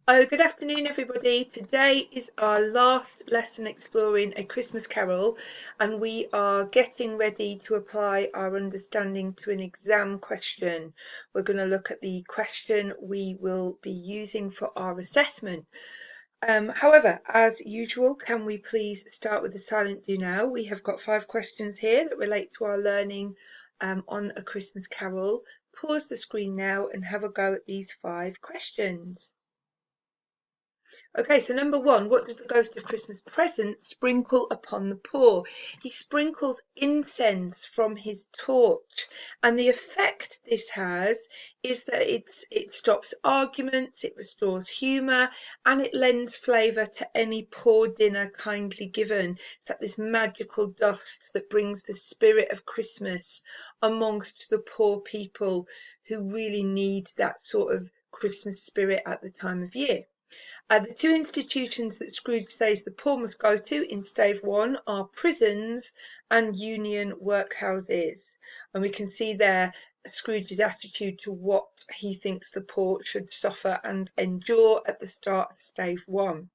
Oh, good afternoon, everybody. Today is our last lesson exploring A Christmas Carol, and we are getting ready to apply our understanding to an exam question. We're going to look at the question we will be using for our assessment. However, as usual, can we please start with the silent do now? We have got 5 questions here that relate to our learning on A Christmas Carol. Pause the screen now and have a go at these 5 questions. Okay, so number 1, what does the ghost of Christmas present sprinkle upon the poor? He sprinkles incense from his torch, and the effect this has is that it stops arguments, it restores humour, and it lends flavour to any poor dinner kindly given. It's like this magical dust that brings the spirit of Christmas amongst the poor people who really need that sort of Christmas spirit at the time of year. The 2 institutions that Scrooge says the poor must go to in stave 1 are prisons and union workhouses. And we can see there Scrooge's attitude to what he thinks the poor should suffer and endure at the start of stave 1.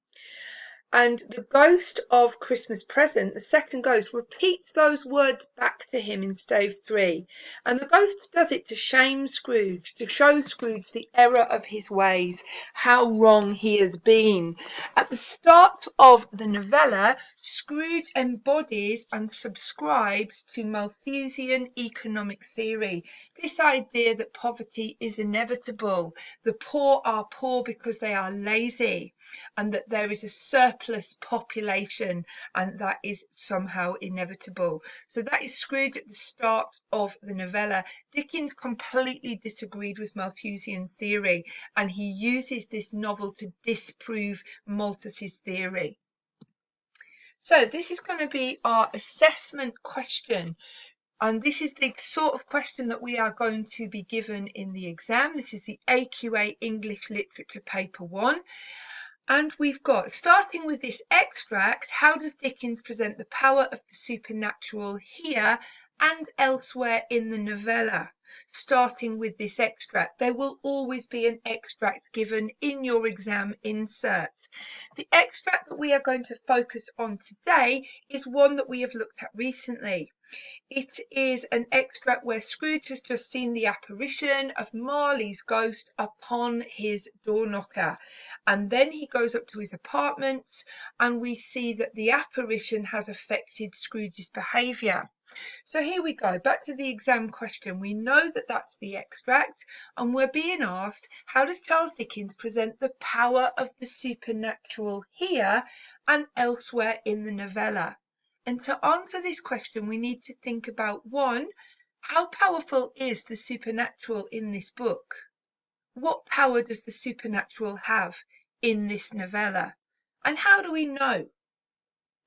And the ghost of Christmas present, the second ghost, repeats those words back to him in stave 3. And the ghost does it to shame Scrooge, to show Scrooge the error of his ways, how wrong he has been. At the start of the novella, Scrooge embodies and subscribes to Malthusian economic theory. This idea that poverty is inevitable. The poor are poor because they are lazy, and that there is a surplus population and that is somehow inevitable. So that is Scrooge at the start of the novella. Dickens completely disagreed with Malthusian theory, and he uses this novel to disprove Malthus's theory. So this is going to be our assessment question. And this is the sort of question that we are going to be given in the exam. This is the AQA English Literature Paper 1. And we've got, starting with this extract, how does Dickens present the power of the supernatural here and elsewhere in the novella? Starting with this extract, there will always be an extract given in your exam insert. The extract that we are going to focus on today is one that we have looked at recently. It is an extract where Scrooge has just seen the apparition of Marley's ghost upon his door knocker. And then he goes up to his apartments and we see that the apparition has affected Scrooge's behaviour. So here we go, back to the exam question. We know that that's the extract, and we're being asked, how does Charles Dickens present the power of the supernatural here and elsewhere in the novella? And to answer this question, we need to think about 1, how powerful is the supernatural in this book? What power does the supernatural have in this novella? And how do we know?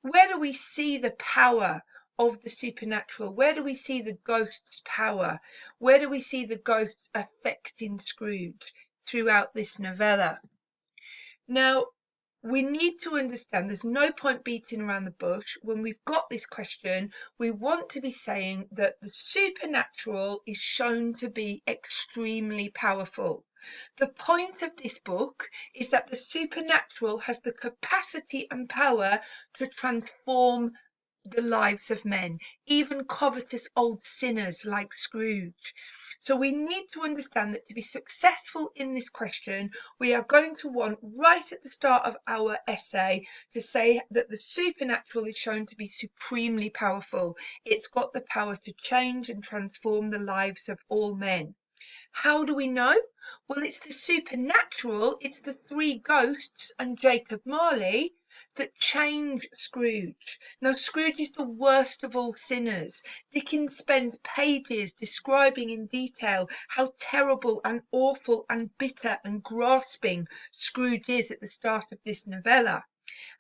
Where do we see the power of the supernatural? Where do we see the ghost's power? Where do we see the ghosts affecting Scrooge throughout this novella? Now, we need to understand there's no point beating around the bush. When we've got this question, we want to be saying that the supernatural is shown to be extremely powerful. The point of this book is that the supernatural has the capacity and power to transform the lives of men, even covetous old sinners like Scrooge. So we need to understand that to be successful in this question, we are going to want right at the start of our essay to say that the supernatural is shown to be supremely powerful. It's got the power to change and transform the lives of all men. How do we know? Well, it's the supernatural, it's the 3 ghosts and Jacob Marley that change Scrooge. Now, Scrooge is the worst of all sinners. Dickens spends pages describing in detail how terrible and awful and bitter and grasping Scrooge is at the start of this novella.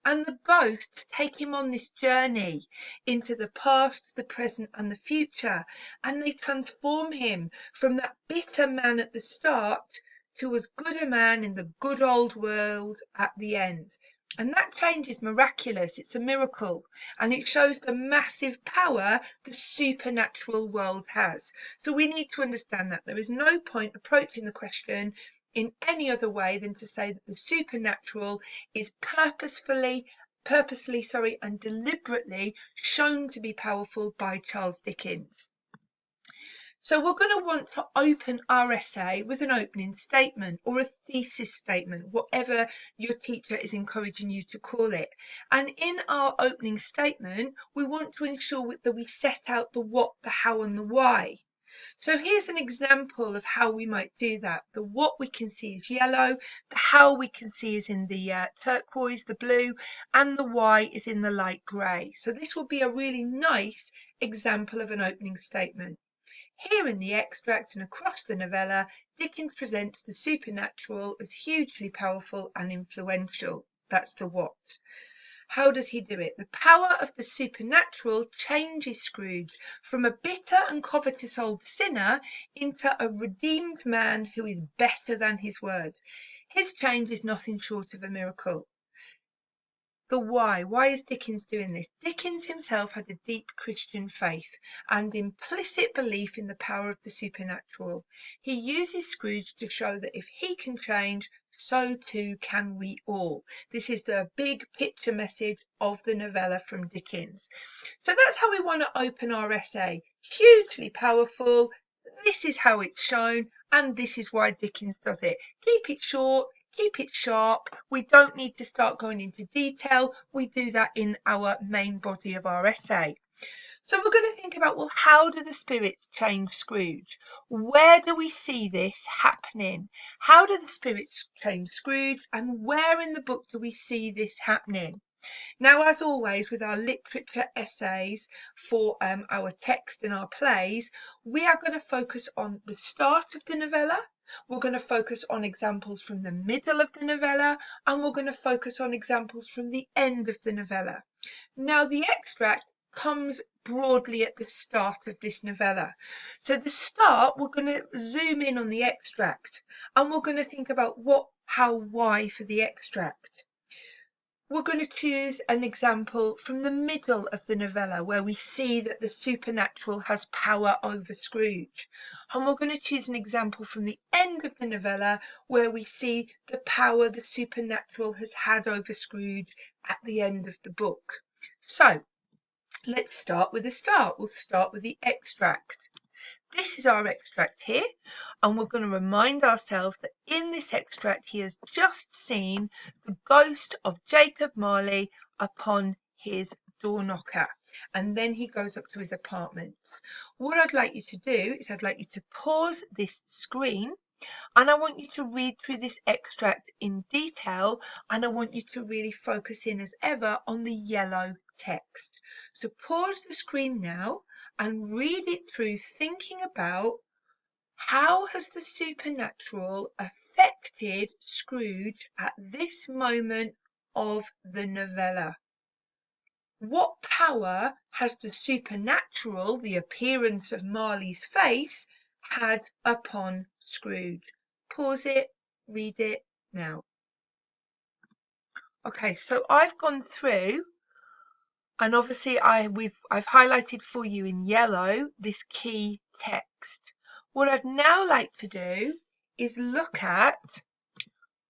And the ghosts take him on this journey into the past, the present, and the future, and they transform him from that bitter man at the start to as good a man in the good old world at the end. And that change is miraculous, it's a miracle, and it shows the massive power the supernatural world has. So we need to understand that there is no point approaching the question in any other way than to say that the supernatural is purposely, and deliberately shown to be powerful by Charles Dickens. So we're going to want to open our essay with an opening statement or a thesis statement, whatever your teacher is encouraging you to call it. And in our opening statement, we want to ensure that we set out the what, the how, and the why. So here's an example of how we might do that. The what we can see is yellow, the how we can see is in the turquoise, the blue, and the why is in the light grey. So this will be a really nice example of an opening statement. Here in the extract and across the novella, Dickens presents the supernatural as hugely powerful and influential. That's the what. How does he do it? The power of the supernatural changes Scrooge from a bitter and covetous old sinner into a redeemed man who is better than his word. His change is nothing short of a miracle. The why. Why is Dickens doing this? Dickens himself had a deep Christian faith and implicit belief in the power of the supernatural. He uses Scrooge to show that if he can change, so too can we all. This is the big picture message of the novella from Dickens. So that's how we want to open our essay. Hugely powerful. This is how it's shown, and this is why Dickens does it. Keep it short. Keep it sharp. We don't need to start going into detail. We do that in our main body of our essay. So we're going to think about, well, how do the spirits change Scrooge? Where do we see this happening? How do the spirits change Scrooge? And where in the book do we see this happening? Now, as always, with our literature essays for our text and our plays, we are going to focus on the start of the novella. We're going to focus on examples from the middle of the novella, and we're going to focus on examples from the end of the novella. Now, the extract comes broadly at the start of this novella. So the start, we're going to zoom in on the extract, and we're going to think about what, how, why for the extract. We're going to choose an example from the middle of the novella where we see that the supernatural has power over Scrooge. And we're going to choose an example from the end of the novella where we see the power the supernatural has had over Scrooge at the end of the book. So let's start with the start. We'll start with the extract. This is our extract here, and we're going to remind ourselves that in this extract he has just seen the ghost of Jacob Marley upon his door knocker, and then he goes up to his apartment. What I'd like you to do is I'd like you to pause this screen, and I want you to read through this extract in detail, and I want you to really focus in as ever on the yellow text. So pause the screen now and read it through, thinking about how has the supernatural affected Scrooge at this moment of the novella? What power has the supernatural, the appearance of Marley's face, had upon Scrooge? Pause it, read it now. Okay, so I've gone through, and obviously I've highlighted for you in yellow this key text. What I'd now like to do is look at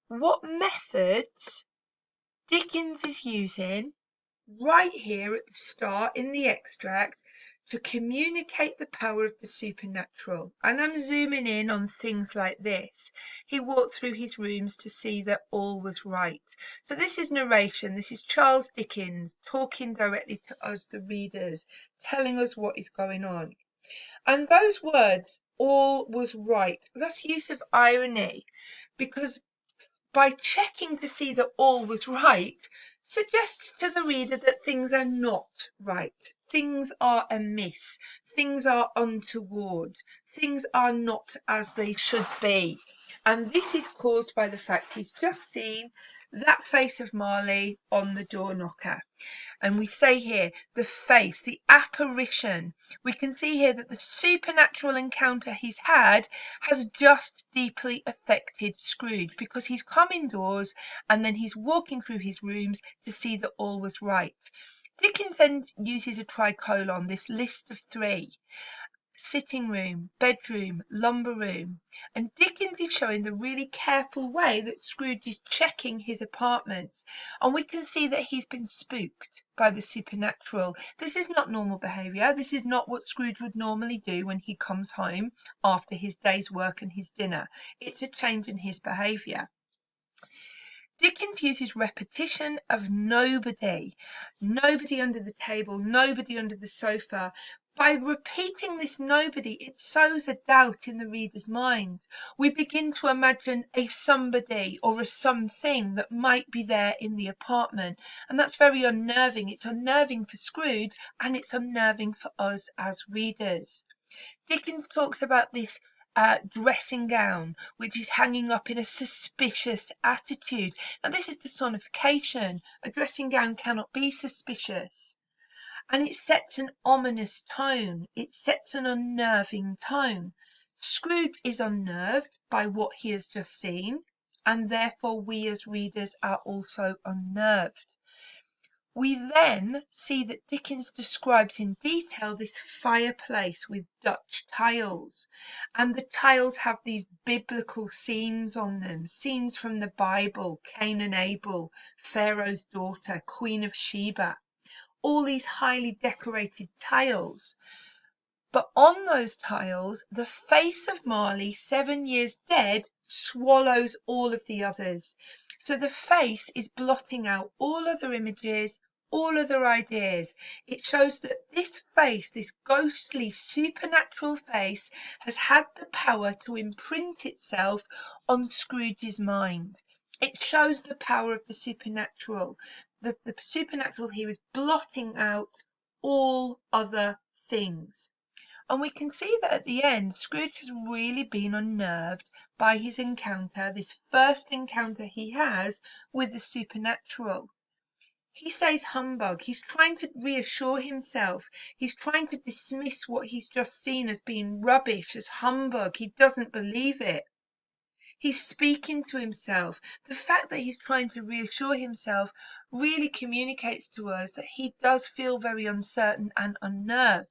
what methods Dickens is using right here at the start in the extract to communicate the power of the supernatural. And I'm zooming in on things like this. He walked through his rooms to see that all was right. So this is narration. This is Charles Dickens talking directly to us, the readers, telling us what is going on. And those words, all was right, that's use of irony, because by checking to see that all was right, suggests to the reader that things are not right, things are amiss, things are untoward, things are not as they should be. And this is caused by the fact he's just seen that face of Marley on the door knocker. And we say here, the face, the apparition. We can see here that the supernatural encounter he's had has just deeply affected Scrooge, because he's come indoors and then he's walking through his rooms to see that all was right. Dickens then uses a tricolon, this list of three. sitting room, bedroom, lumber room. And Dickens is showing the really careful way that Scrooge is checking his apartment. And we can see that he's been spooked by the supernatural. This is not normal behaviour. This is not what Scrooge would normally do when he comes home after his day's work and his dinner. It's a change in his behaviour. Dickens uses repetition of nobody under the table, nobody under the sofa. By repeating this nobody, it sows a doubt in the reader's mind. We begin to imagine a somebody or a something that might be there in the apartment, and that's very unnerving. It's unnerving for Scrooge, and it's unnerving for us as readers. Dickens talked about this dressing gown, which is hanging up in a suspicious attitude. Now, this is personification. A dressing gown cannot be suspicious. And it sets an ominous tone. It sets an unnerving tone. Scrooge is unnerved by what he has just seen, and therefore we as readers are also unnerved. We then see that Dickens describes in detail this fireplace with Dutch tiles, and the tiles have these biblical scenes on them, scenes from the Bible, Cain and Abel, Pharaoh's daughter, Queen of Sheba, all these highly decorated tiles. But on those tiles, the face of Marley, 7 years dead, swallows all of the others. So the face is blotting out all other images, all other ideas. It shows that this face, this ghostly, supernatural face, has had the power to imprint itself on Scrooge's mind. It shows the power of the supernatural. The supernatural here is blotting out all other things. And we can see that at the end, Scrooge has really been unnerved by his encounter, this first encounter he has with the supernatural. He says humbug. He's trying to reassure himself. He's trying to dismiss what he's just seen as being rubbish, as humbug. He doesn't believe it. He's speaking to himself. The fact that he's trying to reassure himself really communicates to us that he does feel very uncertain and unnerved.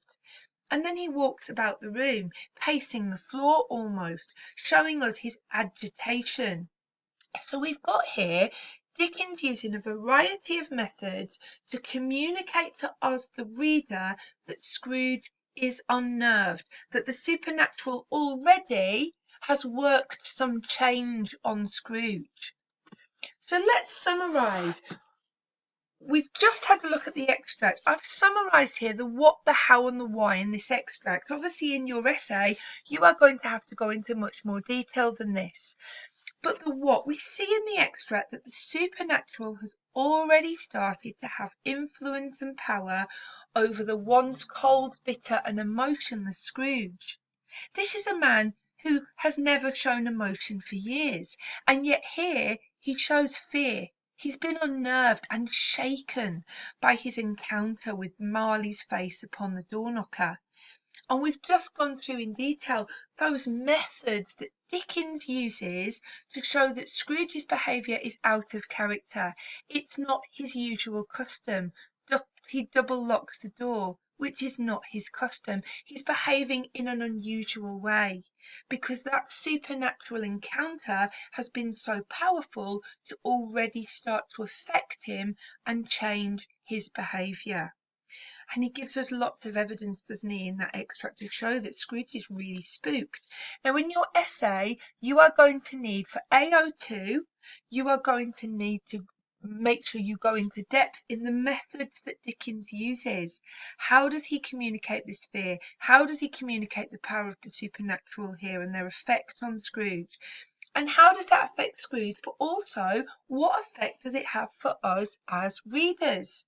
And then he walks about the room, pacing the floor almost, showing us his agitation. So we've got here Dickens using a variety of methods to communicate to us, the reader, that Scrooge is unnerved, that the supernatural already has worked some change on Scrooge. So let's summarise. We've just had a look at the extract. I've summarised here the what, the how and the why in this extract. Obviously in your essay you are going to have to go into much more detail than this. But the what, we see in the extract that the supernatural has already started to have influence and power over the once cold, bitter and emotionless Scrooge. This is a man who has never shown emotion for years, and yet here he shows fear. He's been unnerved and shaken by his encounter with Marley's face upon the door knocker. And we've just gone through in detail those methods that Dickens uses to show that Scrooge's behaviour is out of character. It's not his usual custom. He double locks the door, which is not his custom. He's behaving in an unusual way because that supernatural encounter has been so powerful to already start to affect him and change his behaviour. And he gives us lots of evidence, doesn't he, in that extract to show that Scrooge is really spooked. Now, in your essay, you are going to need, for AO2, you are going to need to make sure you go into depth in the methods that Dickens uses. How does he communicate this fear? How does he communicate the power of the supernatural here and their effect on Scrooge? And how does that affect Scrooge? But also, what effect does it have for us as readers?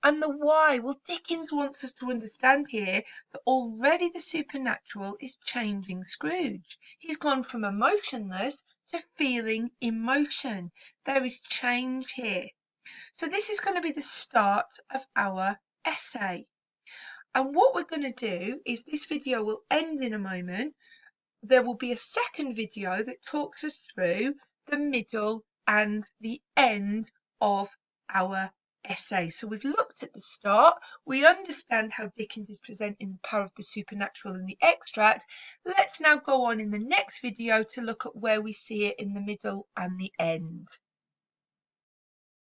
And the why? Well, Dickens wants us to understand here that already the supernatural is changing Scrooge. He's gone from emotionless to feeling emotion. There is change here. So this is going to be the start of our essay. And what we're going to do is this video will end in a moment. There will be a second video that talks us through the middle and the end of our essay. So we've looked at the start, we understand how Dickens is presenting the power of the supernatural in the extract. Let's now go on in the next video to look at where we see it in the middle and the end.